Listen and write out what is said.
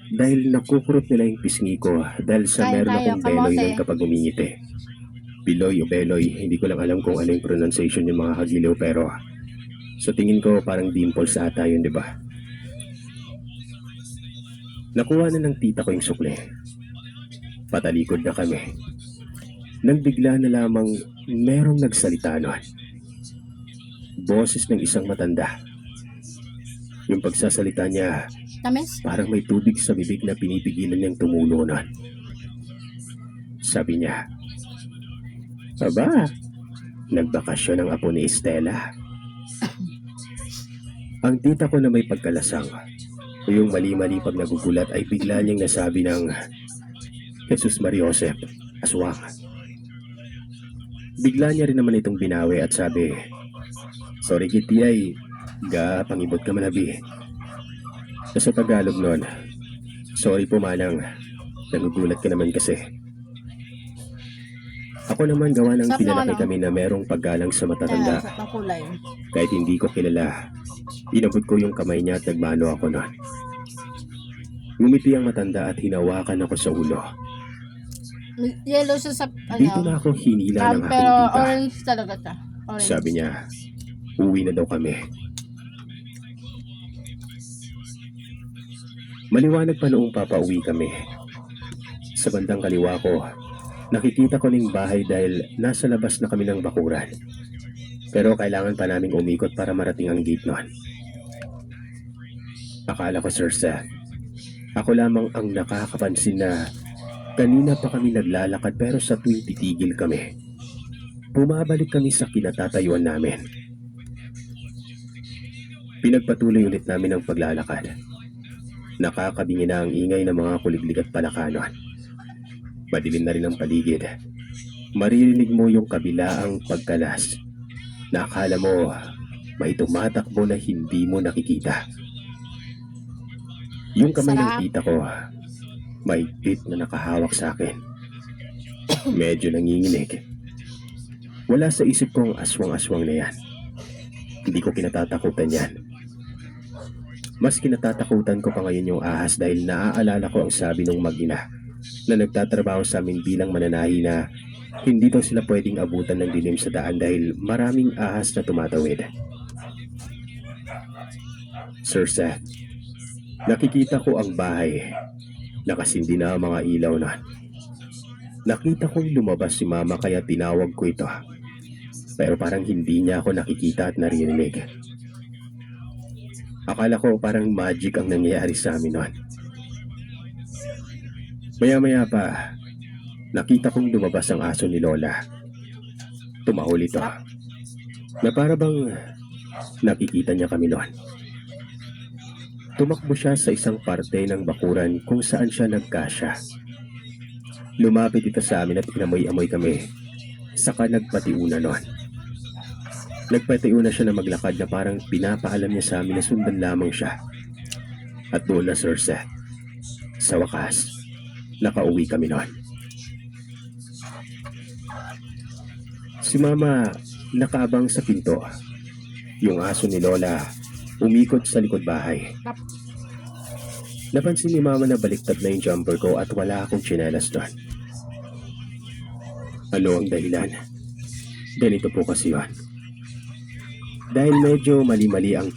dahil nakukurot nila yung pisngi ko dahil sa Kain meron tayo, akong beloy kamote. nun kapag umingiti. Biloy o beloy, hindi ko lang alam kung ano yung pronunciation yung mga kagiliw pero sa tingin ko parang dimples ata yun, di ba? Nakuha na ng tita ko yung sukle. Patalikod na kami. Nang bigla na lamang merong nagsalita nun. Boses ng isang matanda. Yung pagsasalita niya, Tamis? parang may tubig sa bibig na pinipigilan niyang tumulo nun. Sabi niya, "Aba, nagbakasyon ang apo ni Estela." Ang tita ko na may pagkalasang, yung mali-mali pag nagugulat ay bigla niyang nasabi ng Jesus Mariosep, aswang. Bigla niya rin naman itong binawi at sabi, "Sorry kiti ay, ga pangibot ka manabi." Sa Tagalog nun, "Sorry po manang, nagugulat ka naman kasi." Ako naman gawa ng Sarap ng pinalaki ano? kami na merong paggalang sa matatanda. Sa kulay. Kahit hindi ko kilala, inabot ko yung kamay niya at nagmano ako nun. Ngumiti ang matanda at hinawakan ako sa ulo. Yellow siya sa Dito na ako hinila ng aking pero tita. orange talaga siya. Orange. Sabi niya, uwi na daw kami. Maliwanag pa noong papauwi kami. Sa bandang kaliwa ko, nakikita ko ning bahay dahil nasa labas na kami ng bakuran. Pero kailangan pa naming umikot para marating ang gate noon. Akala ko, Sir Seth, ako lamang ang nakakapansin na kanina pa kami naglalakad pero sa tuwing titigil kami, bumabalik kami sa kinatatayuan namin. Pinagpatuloy ulit namin ang paglalakad. Nakakabingi na ang ingay ng mga kuliglig at palakanon. Madilim na rin ang paligid. Maririnig mo yung kabilaang pagkalas na akala mo may tumatakbo na hindi mo nakikita. Yung kamay ng Sarap. tita ko, mahigpit na nakahawak sa akin. Medyo nanginginig. Wala sa isip ko ang aswang-aswang na yan. Hindi ko kinatatakutan yan. Mas kinatatakutan ko pa ngayon yung ahas dahil naaalala ko ang sabi ng mag-ina na nagtatrabaho sa amin bilang mananahi na hindi daw sila pwedeng abutan ng dilim sa daan dahil maraming ahas na tumatawid. Sir Seth, nakikita ko ang bahay. Nakasindi na ang mga ilaw na. Nakita kong lumabas si Mama kaya tinawag ko ito. Pero parang hindi niya ako nakikita at naririnig. Akala ko parang magic ang nangyayari sa amin noon. Maya-maya pa, nakita kong lumabas ang aso ni Lola. Tumahol ito. Na para bang nakikita niya kami noon. Tumakbo siya sa isang parte ng bakuran kung saan siya nagkasya. Lumapit ito sa amin at inamoy-amoy kami. Saka nagpatiuna noon. Nagpatiuna siya na maglakad na parang pinapaalam niya sa amin na sundan lamang siya. At doon na, Sir Seth. Sa wakas, nakauwi kami noon. Si Mama nakaabang sa pinto. Yung aso ni Lola umikot sa likod bahay. Napansin ni Mama na baliktad na yung jumper ko at wala akong tsinelas doon. Ano ang dahilan? Ganito po kasi yun. Dahil medyo mali-mali ang